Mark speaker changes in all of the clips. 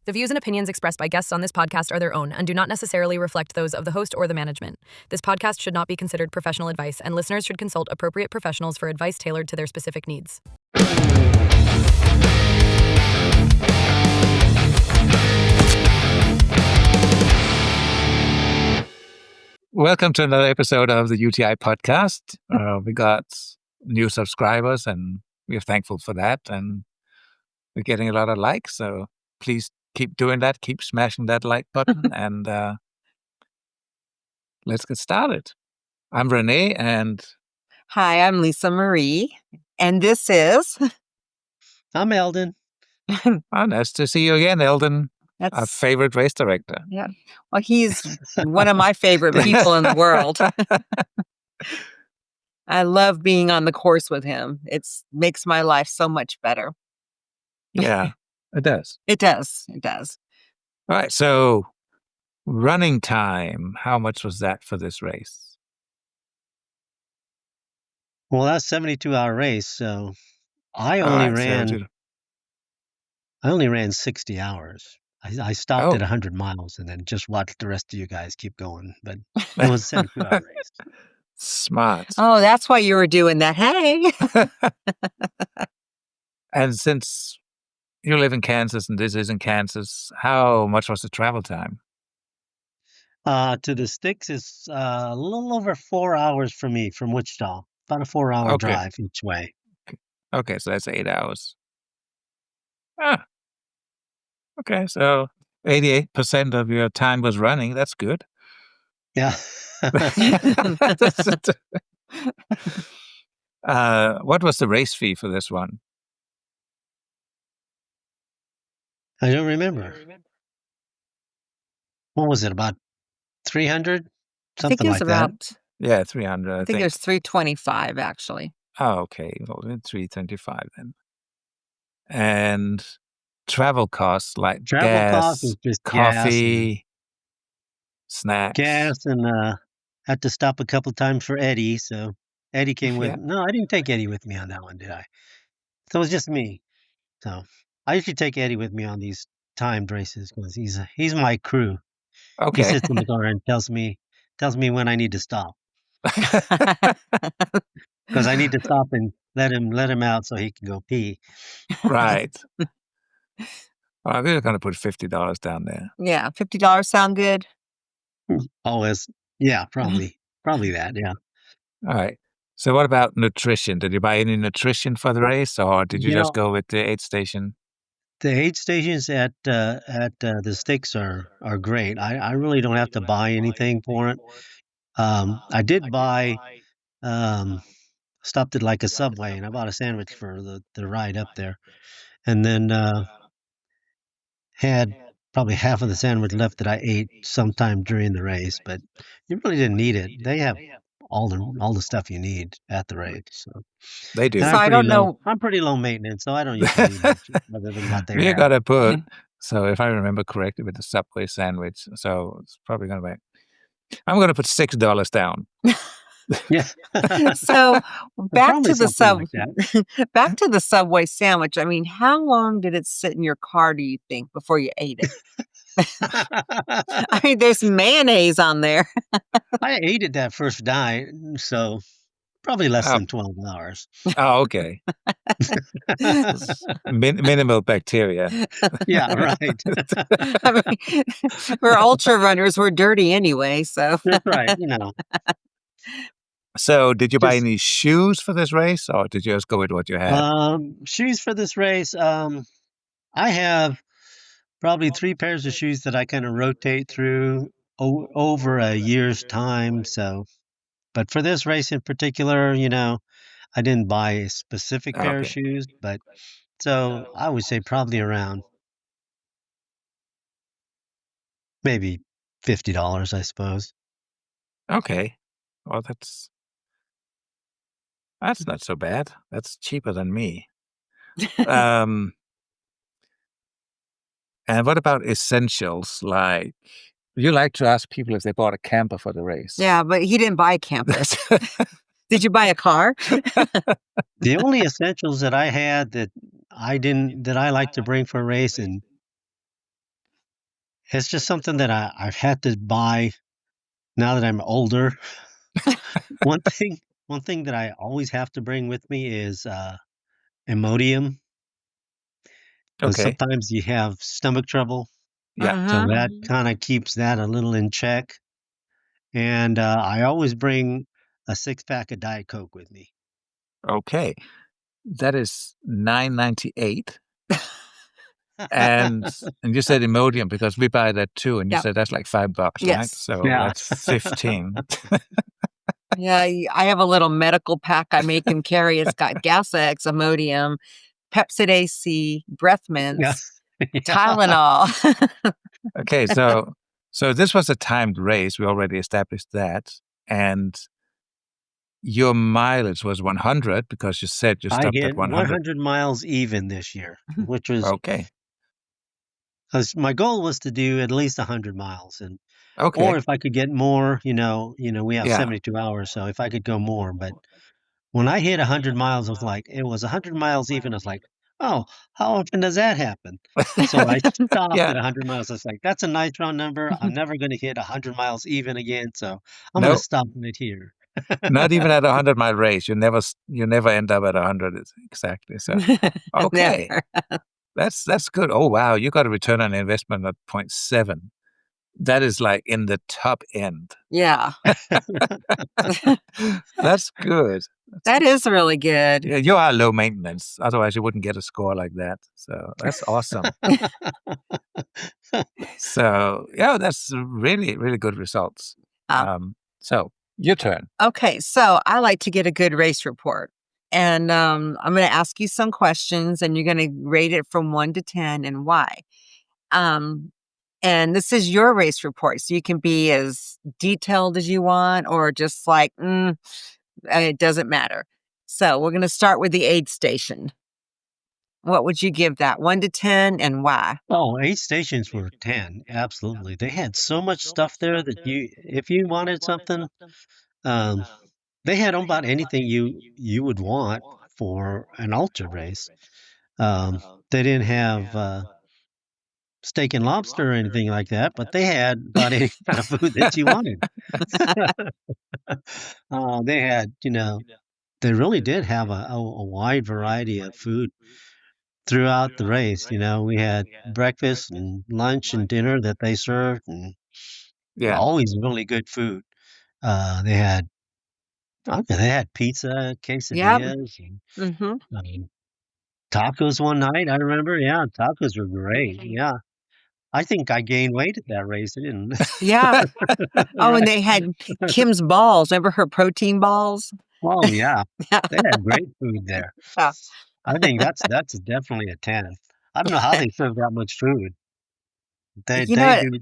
Speaker 1: The views and opinions expressed by guests on this podcast are their own and do not necessarily reflect those of the host or the management. This podcast should not be considered professional advice, and listeners should consult appropriate professionals for advice tailored to their specific needs.
Speaker 2: Welcome to another episode of the UTI podcast. We got new subscribers and we're thankful for that. And we're getting a lot of likes. So please keep doing that. Keep smashing that like button and let's get started. I'm Renee and...
Speaker 3: Hi, I'm Lisa Marie. And this is...
Speaker 4: I'm Elden.
Speaker 2: Oh, nice to see you again, Elden. Our favorite race director.
Speaker 3: Yeah. Well, he's one of my favorite people in the world. I love being on the course with him. It makes my life so much better.
Speaker 2: Yeah, it does.
Speaker 3: It does. It does.
Speaker 2: All right. So running time, how much was that for this race?
Speaker 4: Well, that's 72-hour race. So I only ran 60 hours. I stopped at 100 miles and then just watched the rest of you guys keep going. But it was a 72-hour race.
Speaker 2: Smart.
Speaker 3: Oh, that's why you were doing that. Hey.
Speaker 2: And since you live in Kansas and this is in Kansas, how much was the travel time?
Speaker 4: To the Sticks is a little over 4 hours for me from Wichita. About a 4-hour drive each way.
Speaker 2: Okay, so that's 8 hours. Okay, so 88% of your time was running. That's good.
Speaker 4: Yeah.
Speaker 2: What was the race fee for this one?
Speaker 4: I don't remember. What was it, about 300? Something like that.
Speaker 2: Yeah, 300.
Speaker 3: I think it was 325, actually.
Speaker 2: Oh, okay. Well, 325 then. And travel costs like gas,
Speaker 4: is just
Speaker 2: coffee, snacks.
Speaker 4: Gas, and had to stop a couple times for Eddie. So Eddie came with. No, I didn't take Eddie with me on that one, did I? So it was just me. So I usually take Eddie with me on these timed races because he's my crew.
Speaker 2: Okay.
Speaker 4: He sits in the car and tells me when I need to stop. Because I need to stop and let him out so he can go pee.
Speaker 2: Right. Well, we're going to put $50 down there.
Speaker 3: Yeah, $50 sound good?
Speaker 4: Always. Yeah, probably that, yeah.
Speaker 2: All right. So what about nutrition? Did you buy any nutrition for the race or did you just go with the aid station?
Speaker 4: The aid stations at the Sticks are great. I really don't have to buy anything for it. I did buy... stopped at like a Subway and I bought a sandwich for the ride up there, and then had probably half of the sandwich left that I ate sometime during the race. But you really didn't need it. They have all the stuff you need at the race. So
Speaker 2: they do.
Speaker 3: So I don't know.
Speaker 4: I'm pretty low maintenance, so I don't usually need much other than what they have.
Speaker 2: You got to put. So if I remember correctly, with the Subway sandwich, so it's probably going to be. I'm going to put $6 down.
Speaker 4: Yeah.
Speaker 3: So back to the Subway sandwich. I mean, how long did it sit in your car, do you think, before you ate it? I mean, there's mayonnaise on there.
Speaker 4: I ate it that first night, so probably less than 12 hours.
Speaker 2: Oh, okay. Minimal bacteria.
Speaker 4: Yeah, right.
Speaker 3: I mean, we're ultra runners. We're dirty anyway, so.
Speaker 4: That's right,
Speaker 2: So did you buy any shoes for this race or did you just go with what you had?
Speaker 4: Shoes for this race. I have probably 3 pairs of shoes that I kind of rotate through over a year's time. So, but for this race in particular, I didn't buy a specific pair of shoes, but so I would say probably around maybe $50, I suppose.
Speaker 2: Okay. Well, that's not so bad. That's cheaper than me. And what about essentials? Like, you like to ask people if they bought a camper for the race.
Speaker 3: Yeah, but he didn't buy a camper. Did you buy a car?
Speaker 4: The only essentials that I had that I like to bring for a race, and It's just something that I've had to buy now that I'm older. One thing one thing that I always have to bring with me is, Imodium, because
Speaker 2: Okay.
Speaker 4: sometimes you have stomach trouble,
Speaker 2: Yeah.
Speaker 4: so
Speaker 3: Mhm.
Speaker 4: that kinda keeps that a little in check, and, I always bring a six-pack of Diet Coke with me.
Speaker 2: Okay. That is $9.98. And you said Imodium because we buy that too, and you
Speaker 3: Yep.
Speaker 2: said that's like $5, right?
Speaker 3: Yes.
Speaker 2: So
Speaker 4: Yeah.
Speaker 2: that's 15.
Speaker 3: Yeah, I have a little medical pack I make him carry. It's got Gas-X, Imodium, Pepsid AC, breath
Speaker 4: Yeah.
Speaker 3: mints,
Speaker 4: Yeah.
Speaker 3: Tylenol.
Speaker 2: Okay, so this was a timed race. We already established that, and your mileage was 100 because you said you
Speaker 4: I
Speaker 2: stopped at
Speaker 4: hit
Speaker 2: 100.
Speaker 4: 100 miles even this year, which was
Speaker 2: Okay,
Speaker 4: 'cause my goal was to do at least 100 miles, and or
Speaker 2: okay,
Speaker 4: if I could get more, we have
Speaker 2: yeah.
Speaker 4: 72 hours, so if I could go more, but when I hit 100 miles, it was 100 miles even. I was like, "Oh, how often does that happen?" So I stopped
Speaker 2: Yeah,
Speaker 4: at 100 miles. I was like, "That's a nice round number. I'm never gonna hit 100 miles even again, so I'm gonna
Speaker 2: no,
Speaker 4: stop it here."
Speaker 2: not even at a 100-mile race. You never end up at 100 exactly. So, okay,
Speaker 3: Never.
Speaker 2: that's good. Oh, wow, you got a return on investment at point 0.7. That is like in the top end.
Speaker 3: Yeah.
Speaker 2: That's good. That's
Speaker 3: That is really good.
Speaker 2: Yeah, you are low maintenance. Otherwise, you wouldn't get a score like that. So that's awesome. So yeah, that's really, really good results.
Speaker 3: Um,
Speaker 2: So your turn.
Speaker 3: okay, so I like to get a good race report. And I'm going to ask you some questions, and you're going to rate it from 1 to 10 and why. Um, and this is your race report, so you can be as detailed as you want, or just like, it doesn't matter. So we're going to start with the aid station. What would you give that? 1 to 10 and why?
Speaker 4: Oh, 8 stations were 10, absolutely. They had so much stuff there that if you wanted something, um, they had about anything you would want for an ultra race. They didn't have, steak and lobster or anything like that, but they had about any kind of food that you wanted. They had, they really did have a wide variety of food throughout the race. We had breakfast and lunch and dinner that they served, and
Speaker 2: Yeah,
Speaker 4: always really good food. They had okay, they had pizza,
Speaker 3: Yep.
Speaker 4: quesadillas, and
Speaker 3: Mm-hmm.
Speaker 4: um, tacos one night. I remember, yeah, tacos were great. Yeah, I think I gained weight at that race. I didn't.
Speaker 3: Yeah. Oh, and
Speaker 4: Right.
Speaker 3: they had Kim's balls. Remember her protein balls?
Speaker 4: Oh yeah,
Speaker 3: Yeah.
Speaker 4: they had great food there.
Speaker 3: Yeah.
Speaker 4: I think that's definitely a 10. I don't know how they serve that much food. They
Speaker 3: You
Speaker 4: they
Speaker 3: know,
Speaker 4: do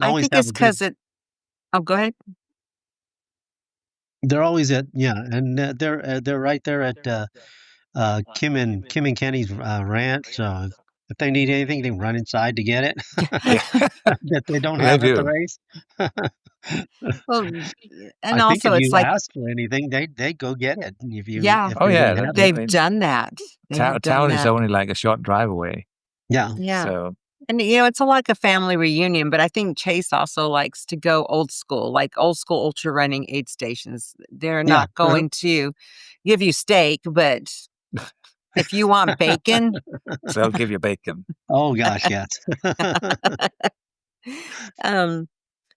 Speaker 3: I
Speaker 4: always
Speaker 3: think
Speaker 4: have
Speaker 3: it's
Speaker 4: a good.
Speaker 3: because it. Oh, go ahead.
Speaker 4: They're always at yeah, and they're right there at Kim and Kenny's ranch. So if they need anything, they can run inside to get it
Speaker 2: yeah,
Speaker 4: that they don't
Speaker 2: they
Speaker 4: have at the
Speaker 2: do.
Speaker 4: race.
Speaker 3: Well, and
Speaker 4: I think
Speaker 3: also
Speaker 4: if
Speaker 3: it's
Speaker 4: you
Speaker 3: like,
Speaker 4: ask for anything, they go get it.
Speaker 3: yeah,
Speaker 4: If
Speaker 2: Oh
Speaker 4: they
Speaker 2: yeah,
Speaker 4: don't have it,
Speaker 3: they've done that. They have done
Speaker 2: town is
Speaker 3: that.
Speaker 2: only like a short drive away.
Speaker 4: yeah,
Speaker 3: Yeah.
Speaker 2: So
Speaker 3: And, it's like a family reunion, but I think Chase also likes to go like old school ultra running aid stations. They're
Speaker 4: yeah.
Speaker 3: not going to give you steak, but if you want bacon,
Speaker 2: they'll give you bacon.
Speaker 4: Oh gosh, yes.
Speaker 3: um,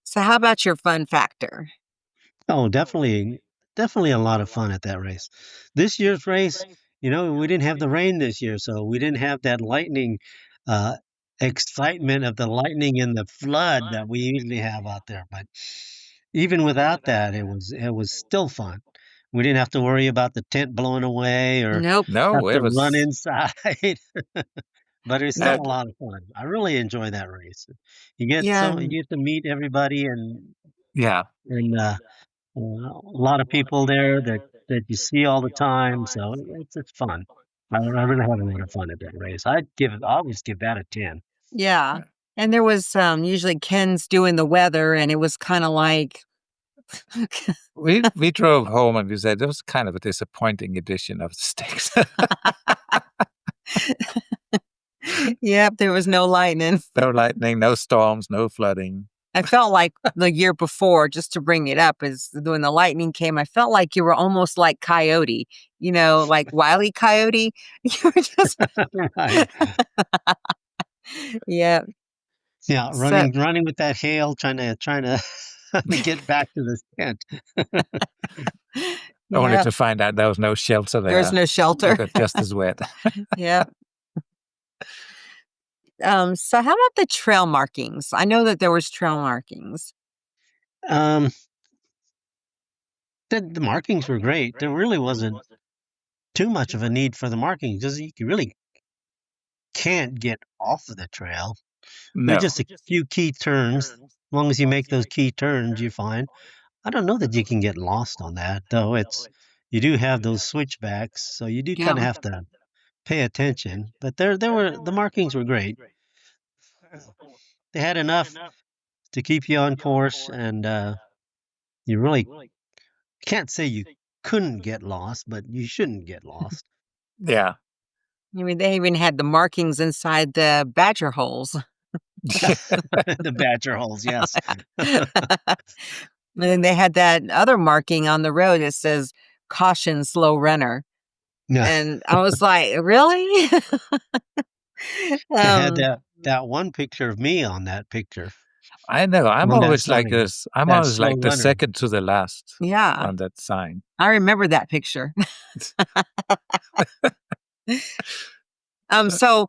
Speaker 3: so how about your fun factor?
Speaker 4: Oh, definitely a lot of fun at that race. This year's race, we didn't have the rain this year, so we didn't have that lightning uh, excitement of the lightning and the flood that we usually have out there. But even without that, it was still fun. We didn't have to worry about the tent blowing away or
Speaker 3: Nope.
Speaker 4: have
Speaker 2: No,
Speaker 4: to
Speaker 2: it
Speaker 4: run
Speaker 2: was.
Speaker 4: inside. But it's still
Speaker 2: Uh,
Speaker 4: a lot of fun. I really enjoy that race.
Speaker 3: Yeah.
Speaker 4: You get to meet everybody
Speaker 2: yeah,
Speaker 4: and a lot of people there that you see all the time, so it's fun. I really had a lot of fun at that race. I always give that a 10.
Speaker 3: Yeah. And there was usually Ken's doing the weather, and it was kind of like,
Speaker 2: we drove home and we said it was kind of a disappointing edition of the stakes.
Speaker 3: Yep, there was no lightning.
Speaker 2: No lightning, no storms, no flooding.
Speaker 3: I felt like the year before, just to bring it up, is when the lightning came, I felt like you were almost like Coyote, like Wile E. Coyote. You were just,
Speaker 4: Right.
Speaker 3: yeah.
Speaker 4: Yeah,
Speaker 3: So,
Speaker 4: running with that hail, trying to get back to the tent.
Speaker 2: Only
Speaker 3: yeah,
Speaker 2: to find out there was no shelter
Speaker 3: there was
Speaker 2: there.
Speaker 3: no
Speaker 2: I
Speaker 3: shelter.
Speaker 2: got just as wet.
Speaker 3: Yeah. So how about the trail markings? I know that there was trail markings.
Speaker 4: Um, the markings were great. There really wasn't too much of a need for the markings because you really can't get off of the trail. There's
Speaker 2: No.
Speaker 4: just a few key turns. As long as you make those key turns, you find. I don't know that you can get lost on that, though. You do have those switchbacks, so you do kind
Speaker 3: Yeah.
Speaker 4: of have to pay attention. But there were the markings were great. They had enough to keep you on course, and you really can't say you couldn't get lost, but you shouldn't get lost.
Speaker 2: Yeah.
Speaker 3: I mean, they even had the markings inside the badger holes.
Speaker 4: The badger holes, yes.
Speaker 3: And then they had that other marking on the road that says caution slow runner.
Speaker 4: Yeah,
Speaker 3: And I was like, really?
Speaker 4: they had
Speaker 3: um,
Speaker 4: that one picture of me on that picture
Speaker 2: I know. I'm
Speaker 4: on that
Speaker 2: always like
Speaker 4: sign.
Speaker 2: this. I'm
Speaker 4: That
Speaker 2: always
Speaker 4: slow
Speaker 2: like the
Speaker 4: runner.
Speaker 2: second to the last
Speaker 3: yeah,
Speaker 2: on that sign.
Speaker 3: I remember that picture. So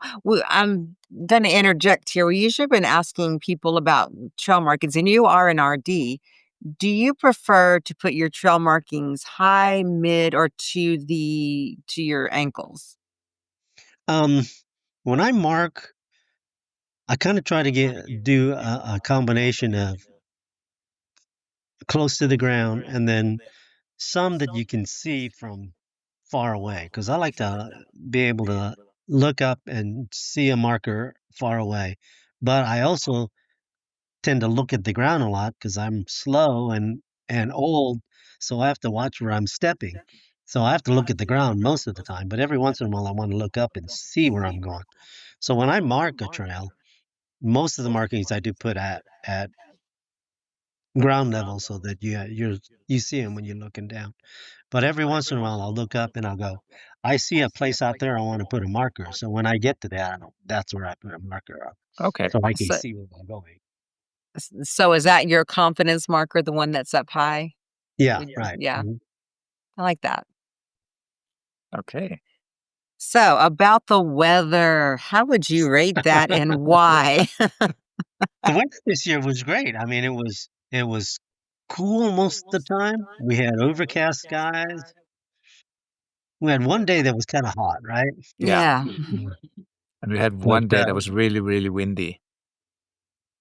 Speaker 3: I'm going to interject here. We usually been asking people about trail markings, and you are an RD. Do you prefer to put your trail markings high, mid, or to your ankles?
Speaker 4: Um, when I mark, I kind of try to do a combination of close to the ground and then some that you can see from far away because I like to be able to look up and see a marker far away. But I also tend to look at the ground a lot because I'm slow and old, so I have to watch where I'm stepping. So I have to look at the ground most of the time, but every once in a while I want to look up and see where I'm going. So when I mark a trail, most of the markings I do put at ground level so that you see them when you're looking down. But every once in a while, I'll look up and I'll go, I see a place out there I want to put a marker. So when I get to that, that's where I put a marker up
Speaker 2: Okay.
Speaker 4: so I can
Speaker 3: So,
Speaker 4: see where I'm going.
Speaker 3: so is that your confidence marker, the one that's up high?
Speaker 4: Yeah, right.
Speaker 3: Yeah,
Speaker 4: Mhm.
Speaker 3: I like that.
Speaker 2: Okay.
Speaker 3: So about the weather, how would you rate that and why?
Speaker 4: The weather this year was great. I mean, it was cool most of the time. We had overcast skies. We had one day that was kind of hot, right?
Speaker 2: Yeah.
Speaker 3: Yeah.
Speaker 4: Mhm.
Speaker 2: And we had
Speaker 4: But
Speaker 2: one day that was really, really windy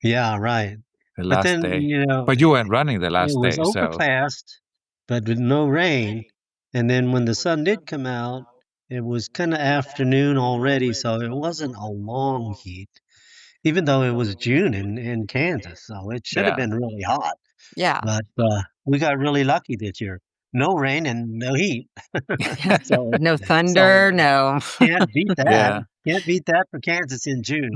Speaker 4: yeah, right.
Speaker 2: the
Speaker 4: But
Speaker 2: last
Speaker 4: then,
Speaker 2: day. But you weren't running the
Speaker 4: it
Speaker 2: last
Speaker 4: was
Speaker 2: day, so
Speaker 4: overcast, but with no rain. And then when the sun did come out, it was kind of afternoon already, so it wasn't a long heat, even though it was June in Kansas. So it should have
Speaker 2: yeah.
Speaker 4: been really hot.
Speaker 3: Yeah.
Speaker 4: But we got really lucky this year. No rain and no heat. So,
Speaker 3: No
Speaker 4: so
Speaker 3: thunder, no.
Speaker 4: can't beat that.
Speaker 2: Yeah.
Speaker 4: Can't beat that for Kansas in June.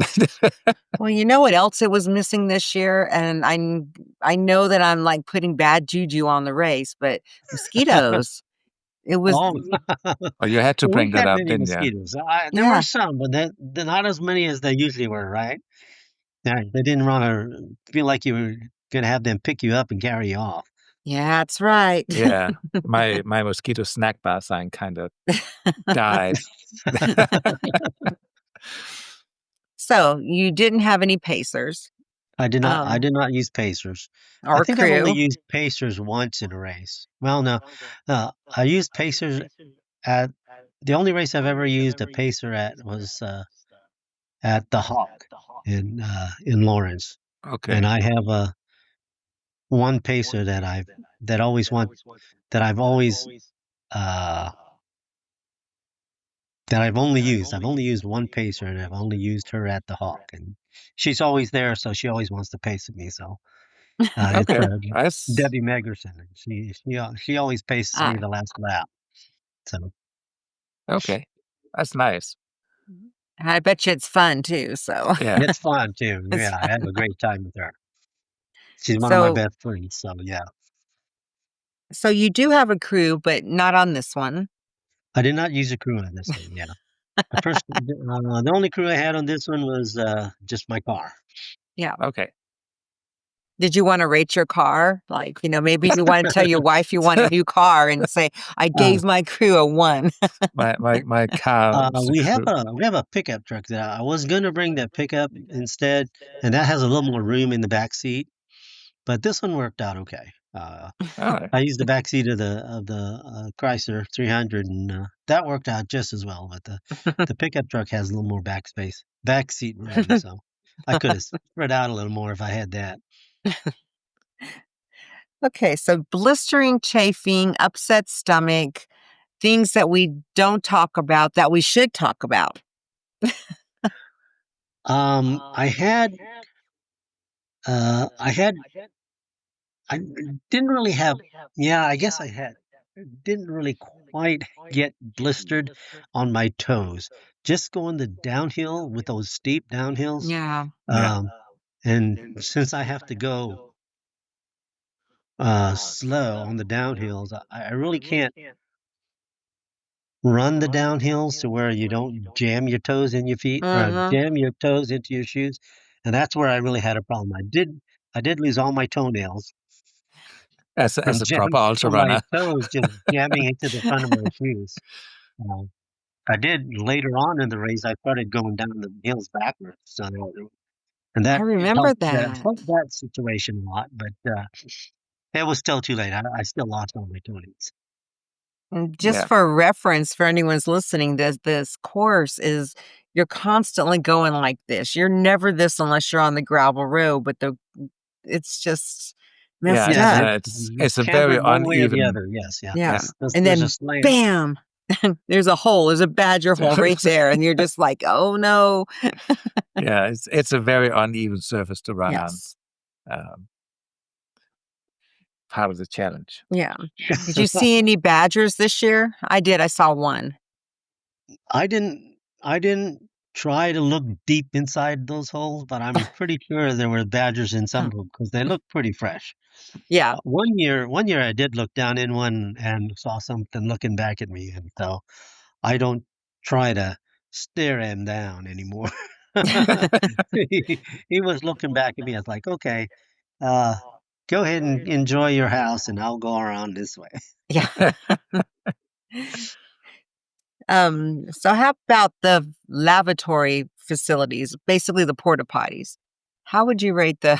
Speaker 3: Well, you know what else it was missing this year? And I know that I'm like putting bad juju on the race, but mosquitoes. It was
Speaker 4: Oh,
Speaker 2: Oh, you had to
Speaker 4: we
Speaker 2: bring that
Speaker 4: had
Speaker 2: up,
Speaker 4: many
Speaker 2: didn't you?
Speaker 4: mosquitoes. There were
Speaker 3: yeah.
Speaker 4: some, but they're not as many as they usually were, right? Yeah, they didn't want to feel like you were gonna have them pick you up and carry you off.
Speaker 3: Yeah, that's right.
Speaker 2: Yeah. My mosquito snack bar sign kind of died.
Speaker 3: So you didn't have any pacers,
Speaker 4: I did not use pacers. I
Speaker 3: or
Speaker 4: think I've only
Speaker 3: crew.
Speaker 4: used pacers once in a race. Well, no, I used pacers at the only race I've ever used a pacer at was at the Hawk in Lawrence, and
Speaker 2: Okay.
Speaker 4: I have a one pacer that always want that I've always uh, that I've only used. I've only used one pacer, and I've only used her at the Hawk, and she's always there, so she always wants to pace with me. So it's
Speaker 2: Okay. That's
Speaker 4: Debbie Megerson, and she always paces me
Speaker 3: Ah,
Speaker 4: the last lap. So
Speaker 2: okay. That's nice.
Speaker 3: I bet you it's fun too. So,
Speaker 2: Yeah.
Speaker 4: It's fun too.
Speaker 3: It's
Speaker 4: Yeah, I have a great time with her. She's one of my
Speaker 3: so
Speaker 4: best friends. So yeah,
Speaker 3: so you do have a crew, but not on this one.
Speaker 4: I did not use a crew on this one. Yeah, the only crew I had on this one was just my car.
Speaker 3: Yeah.
Speaker 2: Okay.
Speaker 3: Did you want to rate your car? Like, maybe you want to tell your wife you want a new car and say, I
Speaker 4: Uh,
Speaker 3: gave my crew a 1.
Speaker 2: My car is a crew.
Speaker 4: we have a pickup truck that I was gonna bring that pickup instead, and that has a little more room in the back seat. But this one worked out okay.
Speaker 2: All right.
Speaker 4: I used the back seat of the Chrysler 300, and that worked out just as well. But the pickup truck has a little more back seat room, so I could have spread out a little more if I had that.
Speaker 3: Okay, so blistering, chafing, upset stomach, things that we don't talk about that we should talk about.
Speaker 4: I had I had I didn't really have. Yeah, I guess I had. Didn't really quite get blistered on my toes. Just going the downhill with those steep downhills.
Speaker 3: Yeah.
Speaker 2: Yeah.
Speaker 4: And since I have to go slow on the downhills, I really can't run the downhills to where you don't jam your toes in your feet or
Speaker 3: Mm-hmm.
Speaker 4: jam your toes into your shoes. And that's where I really had a problem. I did lose all my toenails
Speaker 2: As
Speaker 4: from
Speaker 2: a proper ultra
Speaker 4: from my
Speaker 2: runner.
Speaker 4: toes just jamming into the front of my shoes. Uh, I did later on in the race. I started going down the hills backwards, and
Speaker 3: I remember that.
Speaker 4: helped that situation a lot. But it was still too late. I still lost all my toenails.
Speaker 3: And just
Speaker 2: Yeah.
Speaker 3: for reference, for anyone's listening, this course is you're constantly going like this. You're never this unless you're on the gravel road, but it's just
Speaker 2: Yeah.
Speaker 3: messed
Speaker 4: Yeah,
Speaker 3: up.
Speaker 4: you
Speaker 2: It's a very
Speaker 4: cambered one way or the
Speaker 2: uneven.
Speaker 4: other. Yes, yeah.
Speaker 3: Yeah.
Speaker 2: Yeah.
Speaker 3: And
Speaker 4: There's a
Speaker 3: then
Speaker 4: slant.
Speaker 3: bam, there's a hole. There's a badger hole right there. And you're just like, oh no.
Speaker 2: Yeah. It's a very uneven surface to run on.
Speaker 3: Yes.
Speaker 2: Part of the challenge.
Speaker 3: Yeah. Did you see any badgers this year? I did. I saw one.
Speaker 4: I didn't I didn't try to look deep inside those holes, but I'm pretty sure there were badgers in some of them because they look pretty fresh.
Speaker 3: Yeah.
Speaker 4: One year I did look down in one and saw something looking back at me, and so I don't try to stare him down anymore. He was looking back at me. I was like, okay, uh, go ahead and enjoy your house, and I'll go around this way.
Speaker 3: Yeah. So how about the lavatory facilities, basically the porta potties? How would you rate those?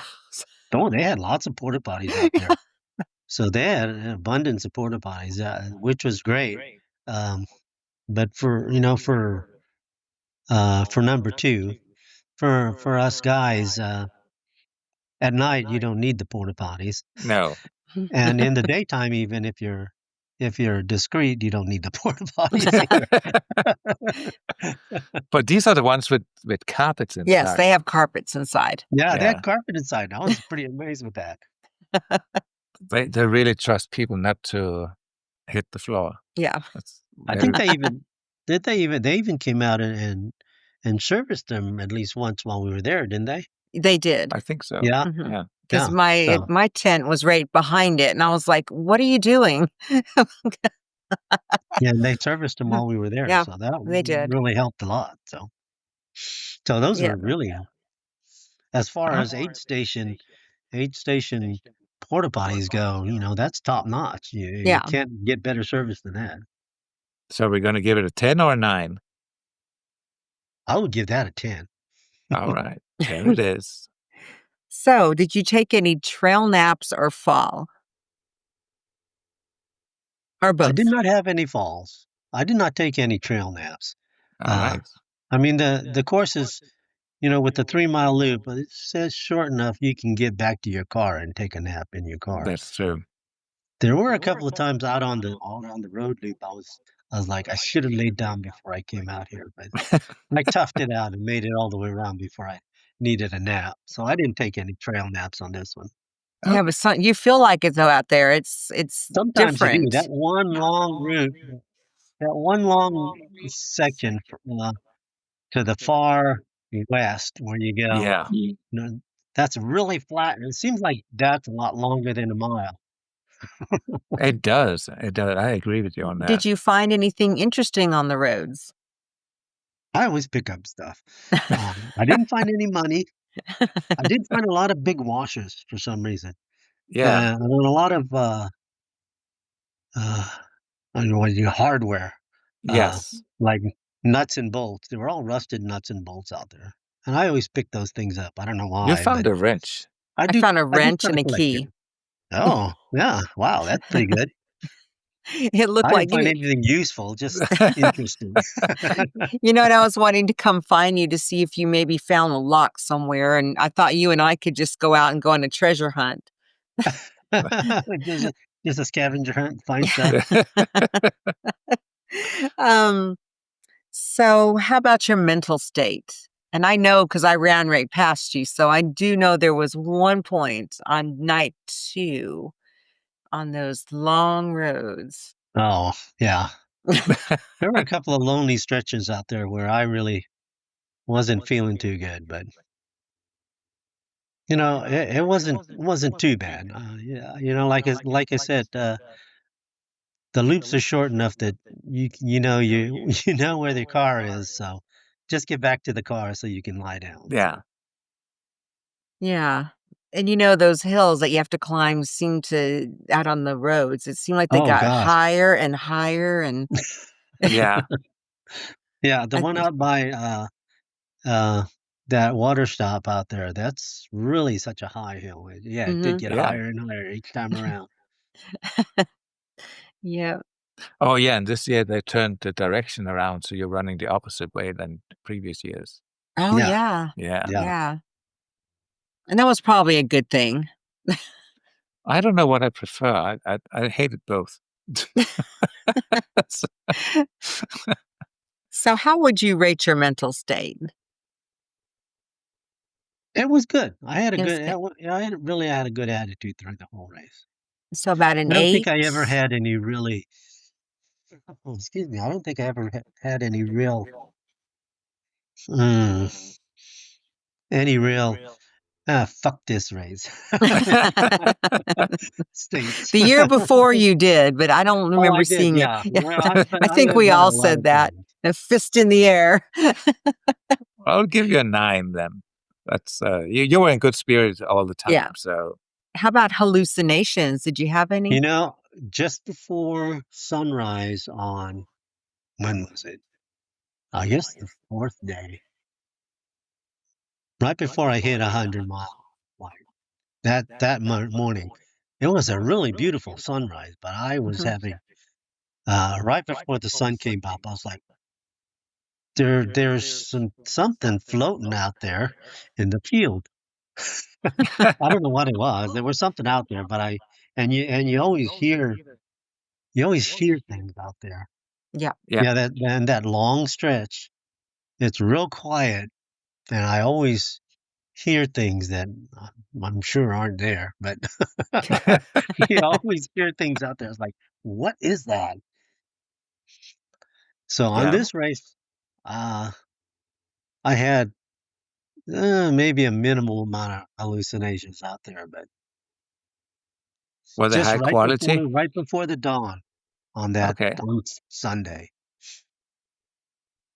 Speaker 4: Oh, they had lots of porta potties out there. So they had an abundance of porta potties, which was great. Um, but for number two, for us guys, at night you don't need the porta potties,
Speaker 2: No.
Speaker 4: and in the daytime, even if you're discreet, you don't need the porta potties either.
Speaker 2: But these are the ones with carpets inside.
Speaker 3: Yes, they have carpets inside.
Speaker 4: Yeah, they
Speaker 2: Yeah.
Speaker 4: had carpet inside. I was pretty amazed with that.
Speaker 2: They really trust people not to hit the floor.
Speaker 3: Yeah.
Speaker 2: That's
Speaker 4: I
Speaker 2: very,
Speaker 4: think they even came out and serviced them at least once while we were there, didn't they?
Speaker 3: They did.
Speaker 2: I think so.
Speaker 4: Yeah,
Speaker 3: Mhm.
Speaker 2: Yeah.
Speaker 3: Because
Speaker 4: yeah. So,
Speaker 3: my tent was right behind it, and I was like, "What are you doing?"
Speaker 4: yeah, and they serviced them while we were there,
Speaker 3: Yeah,
Speaker 4: so that
Speaker 3: they did.
Speaker 4: really helped a lot. So those
Speaker 3: Yeah,
Speaker 4: were really, as far
Speaker 2: Uh,
Speaker 4: as aid station porta potties go, that's top notch. You
Speaker 3: yeah.
Speaker 4: can't get better service than that.
Speaker 2: So we're going to give it a 10 or a 9.
Speaker 4: I would give that a 10.
Speaker 2: All right. 10 it is.
Speaker 3: So, did you take any trail naps or fall, or
Speaker 4: I
Speaker 3: both?
Speaker 4: did not have any falls. I did not take any trail naps.
Speaker 2: All right.
Speaker 4: I mean, the course is, with the 3 mile loop, but it says short enough you can get back to your car and take a nap in your car.
Speaker 2: That's true.
Speaker 4: There were a couple of times out on the road loop. I was like, I should have laid down before I came out here, but I toughed it out and made it all the way around before I needed a nap. So I didn't take any trail naps on this one.
Speaker 3: Yeah, but you feel like it though out there. It's
Speaker 4: Sometimes you do.
Speaker 3: different.
Speaker 4: That one long route, that one long section to the far west where you go.
Speaker 2: Yeah,
Speaker 4: You know, that's really flat. And it seems like that's a lot longer than a mile.
Speaker 2: it does. It does. I agree with you on that.
Speaker 3: Did you find anything interesting on the roads?
Speaker 4: I always pick up stuff. I didn't find any money. I did find a lot of big washers for some reason,
Speaker 2: Yeah.
Speaker 4: and a lot of uh, I don't know what hardware, uh,
Speaker 2: Yes.
Speaker 4: like nuts and bolts. They were all rusted nuts and bolts out there, and I always pick those things up. I don't know
Speaker 2: You
Speaker 4: why,
Speaker 2: found
Speaker 4: but
Speaker 2: a wrench.
Speaker 4: I
Speaker 3: I
Speaker 4: do.
Speaker 3: found a
Speaker 4: I do
Speaker 3: wrench
Speaker 4: try
Speaker 3: and
Speaker 4: to
Speaker 3: a
Speaker 4: collect
Speaker 3: key.
Speaker 4: it. Oh, yeah. Wow, that's pretty good.
Speaker 3: It looked
Speaker 4: I didn't
Speaker 3: like
Speaker 4: find anything useful, just interesting.
Speaker 3: you know what? I was wanting to come find you to see if you maybe found a lock somewhere, and I thought you and I could just go out and go on a treasure hunt.
Speaker 4: Just a just a scavenger hunt, find stuff.
Speaker 3: Um, so how about your mental state? And I know because I ran right past you, so I do know there was one point on night 2 on those long roads.
Speaker 4: Oh, yeah. There were a couple of lonely stretches out there where I really wasn't feeling too good, but, it wasn't too bad. Yeah, like I said, the loops are short enough that you know where the car is, so just get back to the car so you can lie down,
Speaker 2: Yeah.
Speaker 4: so.
Speaker 3: Yeah. And you know, those hills that you have to climb seem to out on the roads, it seemed like they
Speaker 4: Oh
Speaker 3: got
Speaker 4: gosh.
Speaker 3: higher and higher and
Speaker 2: Yeah.
Speaker 4: Yeah, the
Speaker 3: I
Speaker 4: one out by, uh, that water stop out there, that's really such a high hill. Yeah, it did
Speaker 3: mhm.
Speaker 4: get
Speaker 2: Yeah.
Speaker 4: higher and higher each time around.
Speaker 3: Yeah.
Speaker 2: Oh, yeah. And this year they turned the direction around, so you're running the opposite way than previous years.
Speaker 3: Oh,
Speaker 4: Yeah,
Speaker 3: yeah.
Speaker 2: Yeah.
Speaker 4: yeah.
Speaker 3: Yeah. And that was probably a good thing.
Speaker 2: I don't know what I prefer. I hated both. So-
Speaker 3: So how would you rate your mental state?
Speaker 4: It was good. I had a
Speaker 3: It was
Speaker 4: good
Speaker 3: good.
Speaker 4: I had a good attitude throughout the whole race.
Speaker 3: So about an
Speaker 4: I don't think
Speaker 3: 8?
Speaker 4: I ever had any really oh, excuse me, I don't think I ever had mm, any real, fuck this race states.
Speaker 3: The year before you did, but I don't
Speaker 4: Oh,
Speaker 3: remember
Speaker 4: I did,
Speaker 3: seeing it.
Speaker 4: yeah.
Speaker 3: Yeah.
Speaker 4: Well,
Speaker 3: I think
Speaker 4: I've
Speaker 3: we
Speaker 4: had a
Speaker 3: all
Speaker 4: lot
Speaker 3: said
Speaker 4: of
Speaker 3: that.
Speaker 4: times.
Speaker 3: A fist in the air.
Speaker 2: I'll give you a 9 then. That's you were in good spirits all the
Speaker 3: Yeah.
Speaker 2: time. So
Speaker 3: How about hallucinations? Did you have any?
Speaker 4: You know, just before sunrise on when was it? I guess the 4th day, right before I hit 100-mile mark, that morning, it was a really beautiful sunrise, but I was
Speaker 3: Mhm.
Speaker 4: having right before the sun came up, I was like, there's something floating out there in the field. I don't know what it was. There was something out there, but I and you always hear things out there.
Speaker 3: Yeah.
Speaker 2: yeah.
Speaker 4: Yeah, that long stretch, it's real quiet, and I always hear things that I'm sure aren't there, but you always hear things out there. It's like, what is that? So on
Speaker 2: Yeah.
Speaker 4: this race, uh, I had maybe a minimal amount of hallucinations out there, but
Speaker 2: Were they
Speaker 4: just
Speaker 2: high quality?
Speaker 4: right before the dawn on
Speaker 2: Okay.
Speaker 4: Sunday.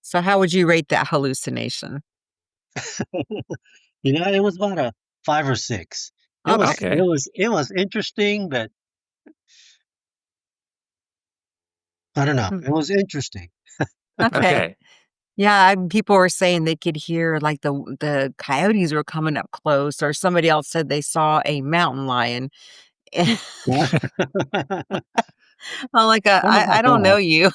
Speaker 3: So how would you rate that hallucination?
Speaker 4: It was about a 5 or 6. It
Speaker 3: Okay.
Speaker 4: was
Speaker 2: Okay.
Speaker 4: interesting, but I don't know.
Speaker 3: Hmm.
Speaker 4: It was interesting.
Speaker 3: Okay.
Speaker 2: Okay.
Speaker 3: Yeah, people were saying they could hear like the coyotes were coming up close, or somebody else said they saw a mountain lion. I'm like,
Speaker 4: Don't know
Speaker 3: I
Speaker 4: about
Speaker 3: don't know
Speaker 4: that.
Speaker 3: you.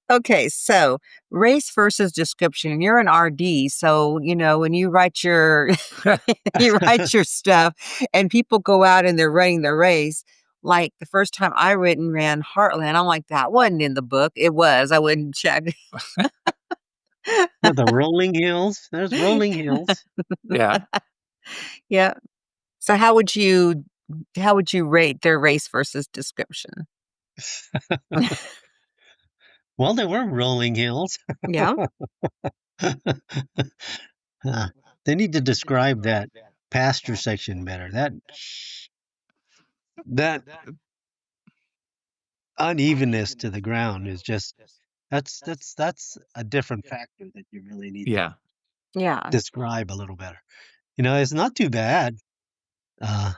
Speaker 3: Okay, so race versus description. You're an RD, so you know when you write your you write your stuff, and people go out and they're running the race. Like the first time I ran Heartland, I'm like, that wasn't in the book. It was. I wouldn't check.
Speaker 4: With the rolling hills, there's rolling hills.
Speaker 2: Yeah.
Speaker 3: Yeah. So how would you rate their race versus description?
Speaker 4: Well, there were rolling hills.
Speaker 3: Yeah.
Speaker 4: Huh. They need to describe that pasture section better. That unevenness to the ground is just that's a different factor that you really need to
Speaker 2: Yeah.
Speaker 3: Yeah.
Speaker 4: describe a little better. It's not too bad. Uh,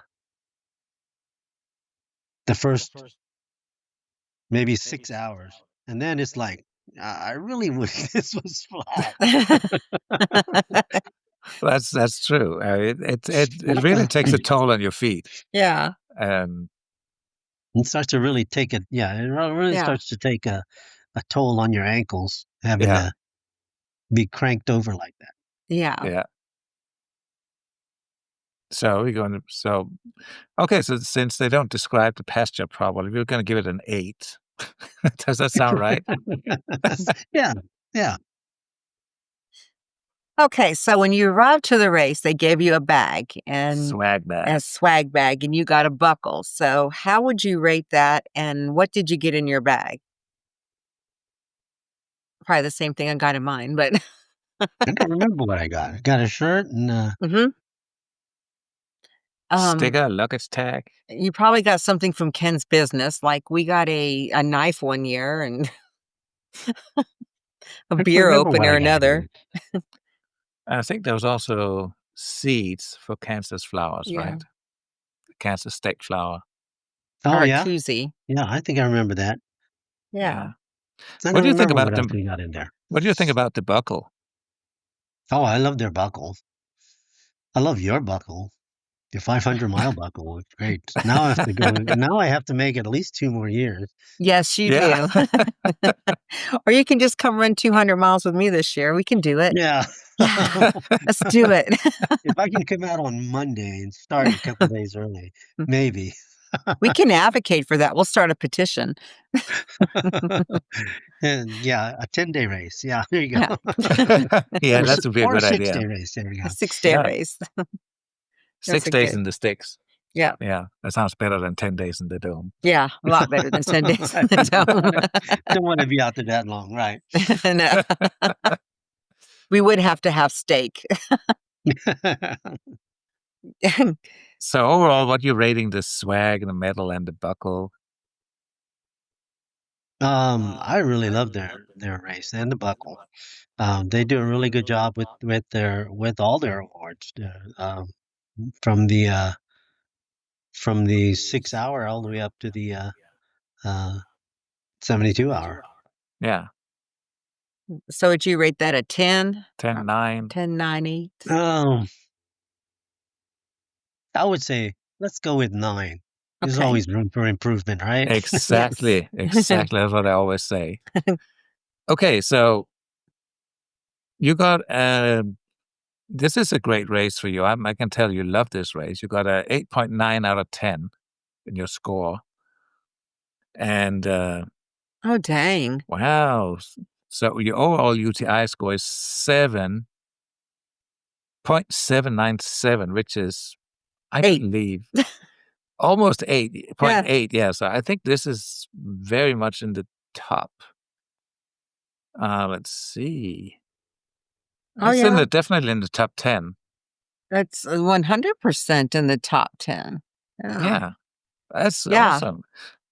Speaker 4: the first maybe 6 hours, and then it's like I really wish this was flat.
Speaker 2: That's true. It really takes a toll on your feet.
Speaker 3: Yeah.
Speaker 2: Um,
Speaker 4: It starts to really take a yeah, it really
Speaker 3: Yeah.
Speaker 4: starts to take a toll on your ankles having
Speaker 2: yeah,
Speaker 4: to be cranked over like that.
Speaker 3: Yeah.
Speaker 2: yeah. So we're going to okay. So since they don't describe the pasture problem, we're going to give it an 8. Does that sound right?
Speaker 4: Yeah, yeah.
Speaker 3: Okay, so when you arrived to the race, they gave you a bag and
Speaker 2: Swag
Speaker 3: a
Speaker 2: bag.
Speaker 3: swag bag, and you got a buckle. So how would you rate that, and what did you get in your bag? Probably the same thing I got in mine, but
Speaker 4: I don't remember what I got. I got a shirt and
Speaker 3: Mhm. Um,
Speaker 2: Sticker, luggage tag.
Speaker 3: you probably got something from Ken's business, like we got a knife one year and a
Speaker 4: I don't
Speaker 3: beer
Speaker 4: remember what
Speaker 3: opener
Speaker 4: I got
Speaker 3: another.
Speaker 4: either.
Speaker 2: I think there was also seeds for Kansas flowers,
Speaker 3: Yeah,
Speaker 2: right? Kansas state flower.
Speaker 4: Oh
Speaker 3: or a
Speaker 4: yeah,
Speaker 3: koozie.
Speaker 4: yeah. I think I remember that.
Speaker 3: Yeah.
Speaker 2: Yeah.
Speaker 4: I
Speaker 2: What
Speaker 4: don't
Speaker 2: do you think
Speaker 4: remember
Speaker 2: about
Speaker 4: what else
Speaker 2: them?
Speaker 4: we got in there.
Speaker 2: What do you think about the buckle?
Speaker 4: Oh, I love their buckles. I love your buckle. Your 500-mile buckle. It's great. Now I have to go. Now I have to make at least 2 more years.
Speaker 3: Yes, you
Speaker 2: Yeah.
Speaker 3: do. Or you can just come run 200 miles with me this year. We can do it.
Speaker 4: Yeah.
Speaker 3: Yeah, let's do it.
Speaker 4: If I can come out on Monday and start a couple days early, maybe.
Speaker 3: We can advocate for that. We'll start a petition.
Speaker 4: And yeah, a 10-day race. Yeah, there you
Speaker 3: Yeah.
Speaker 4: go.
Speaker 2: Yeah, that would be a
Speaker 4: Or a
Speaker 2: good idea.
Speaker 4: 6-day race. There we
Speaker 3: A
Speaker 4: go.
Speaker 3: 6-day
Speaker 2: Yeah.
Speaker 3: race.
Speaker 2: 6
Speaker 3: That's a
Speaker 2: days
Speaker 3: good
Speaker 2: in the sticks.
Speaker 3: Yeah.
Speaker 2: Yeah, that sounds better than 10 days in the dome.
Speaker 3: Yeah, a lot better than 10 days in the dome.
Speaker 4: Don't want to be out there that long, right?
Speaker 3: No. We would have to have steak.
Speaker 2: So overall, what you rating the swag, the medal, and the buckle?
Speaker 4: I really love their race and the buckle. They do a really good job with all their awards. From the 6 hour all the way up to the uh 72 hour.
Speaker 2: Yeah,
Speaker 3: So would you rate that a 10?
Speaker 2: 10, 9.
Speaker 3: 10, 9, 8?
Speaker 4: Um, I would say let's go with 9. There's
Speaker 3: Okay.
Speaker 4: always room for improvement, right?
Speaker 2: Exactly.
Speaker 3: Yes.
Speaker 2: Exactly. That's what I always say. Okay, so you got this is a great race for you. I can tell you love this race. You got a 8.9 out of 10 in your score. And
Speaker 3: Oh, dang.
Speaker 2: wow. So your overall UTI score is 7.797, which is, I
Speaker 3: 8.
Speaker 2: believe, almost 8.8.
Speaker 3: Yeah.
Speaker 2: Yeah. So I think this is very much in the top. Let's see.
Speaker 3: Oh,
Speaker 2: It's
Speaker 3: yeah.
Speaker 2: definitely in the top 10.
Speaker 3: That's 100% in the top 10. Yeah.
Speaker 2: Yeah. That's
Speaker 3: Yeah.
Speaker 2: awesome.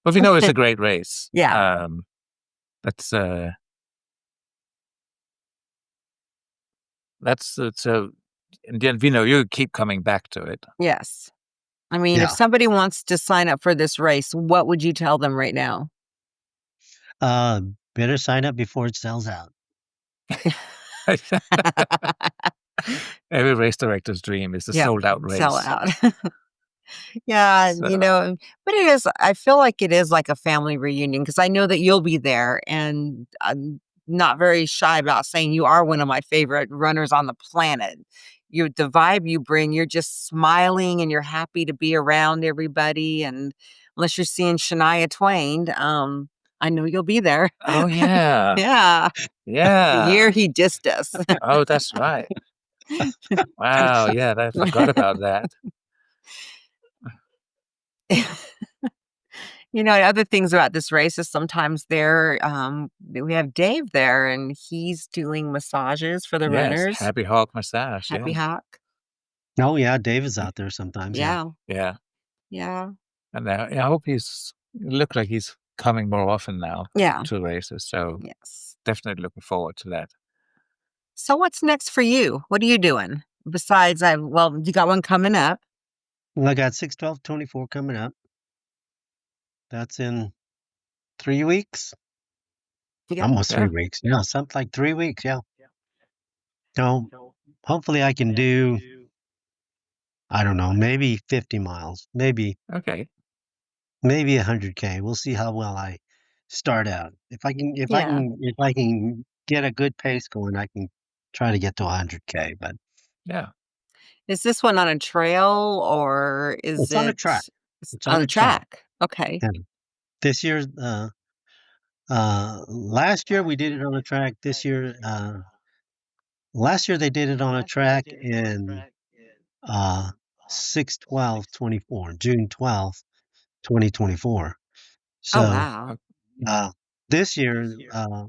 Speaker 2: But we know it's a great race.
Speaker 3: Yeah.
Speaker 2: That's so, and then we know you keep coming back to it.
Speaker 3: Yes. I mean, if
Speaker 4: Yeah.
Speaker 3: somebody wants to sign up for this race, what would you tell them right now?
Speaker 4: Better sign up before it sells out.
Speaker 2: Every race director's dream is a
Speaker 3: Yep,
Speaker 2: sold out race.
Speaker 3: sell out. Yeah,
Speaker 2: So,
Speaker 3: but I feel like it is like a family reunion because I know that you'll be there, and I'm not very shy about saying you are one of my favorite runners on the planet. The vibe you bring, you're just smiling and you're happy to be around everybody. And unless you're seeing Shania Twain, I know you'll be there.
Speaker 2: oh yeah,
Speaker 3: Yeah, the
Speaker 2: yeah.
Speaker 3: year he dissed us.
Speaker 2: Oh, that's right. Wow, yeah, I forgot about that.
Speaker 3: Other things about this race is sometimes we have Dave there, and he's doing massages for the
Speaker 2: Yes,
Speaker 3: runners.
Speaker 2: Happy Hawk massage.
Speaker 3: Happy
Speaker 2: Yeah,
Speaker 3: Hawk.
Speaker 4: Oh, yeah, Dave is out there sometimes, yeah.
Speaker 3: Yeah.
Speaker 2: yeah.
Speaker 3: Yeah.
Speaker 2: And I hope look like he's coming more often now
Speaker 3: Yeah.
Speaker 2: to races. So
Speaker 3: Yes.
Speaker 2: definitely looking forward to that.
Speaker 3: So what's next for you? What are you doing? Besides, you got one coming up.
Speaker 4: Well, I got 6/12/24 coming up. That's in 3 weeks.
Speaker 3: Yeah.
Speaker 4: Almost 3
Speaker 2: Yeah.
Speaker 4: weeks. Yeah, something like 3 weeks, yeah. So, hopefully I can do, I don't know, maybe 50 miles, maybe
Speaker 2: Okay.
Speaker 4: 100K. We'll see how well I start out. If
Speaker 3: Yeah.
Speaker 4: I can get a good pace going, I can try to get to 100K, but
Speaker 2: Yeah.
Speaker 3: Is this one on a trail or is
Speaker 4: it's on a
Speaker 3: it
Speaker 4: track.
Speaker 3: it's
Speaker 4: It's
Speaker 3: on
Speaker 4: on
Speaker 3: the
Speaker 4: a track.
Speaker 3: track? Okay.
Speaker 4: And this year's last year we did it on a track. Last year they did it on a track in 6/12/24, June 12th, 2024.
Speaker 3: Oh,
Speaker 4: So
Speaker 3: wow.
Speaker 4: uh, this year uh,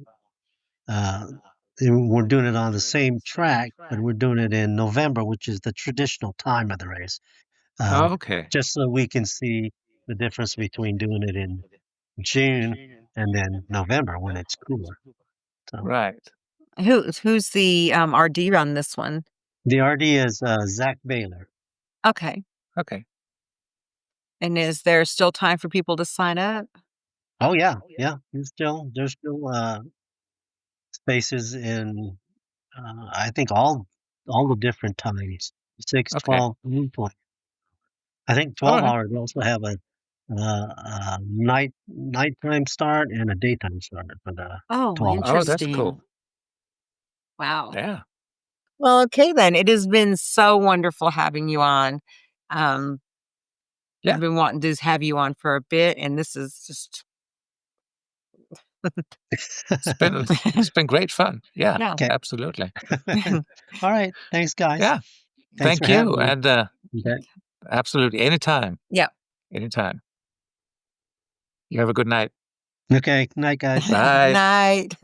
Speaker 4: we're doing it on the same track, but we're doing it in November, which is the traditional time of the race,
Speaker 2: Oh, okay.
Speaker 4: just so we can see the difference between doing it in June and then November when it's cooler. So
Speaker 2: Right.
Speaker 3: Who's the RD on this one?
Speaker 4: the RD is Zach Baylor.
Speaker 3: Okay.
Speaker 2: Okay.
Speaker 3: And is there still time for people to sign up?
Speaker 4: Oh yeah, yeah. There's still spaces in I think all the different times 6,
Speaker 2: Okay.
Speaker 4: 12, and 20. I think
Speaker 2: All
Speaker 4: 12
Speaker 2: right.
Speaker 4: hours. They also have a nighttime start and a daytime start for the
Speaker 3: Oh,
Speaker 4: 12
Speaker 2: Oh,
Speaker 4: hours.
Speaker 2: that's
Speaker 3: interesting.
Speaker 2: cool.
Speaker 3: Wow.
Speaker 2: Yeah.
Speaker 3: Well, okay then. It has been so wonderful having you on. Um,
Speaker 2: Yeah.
Speaker 3: I've been wanting to have you on for a bit, and this is just
Speaker 2: It's been great fun. Yeah,
Speaker 3: yeah.
Speaker 4: Okay.
Speaker 2: absolutely.
Speaker 4: All right. Thanks, guys.
Speaker 2: Yeah.
Speaker 4: Thanks for
Speaker 2: Thank you.
Speaker 4: having me.
Speaker 2: And
Speaker 4: Okay.
Speaker 2: absolutely anytime.
Speaker 3: Yeah.
Speaker 2: Anytime. You have a good night.
Speaker 4: Okay. Night, guys.
Speaker 2: Bye.
Speaker 3: Night.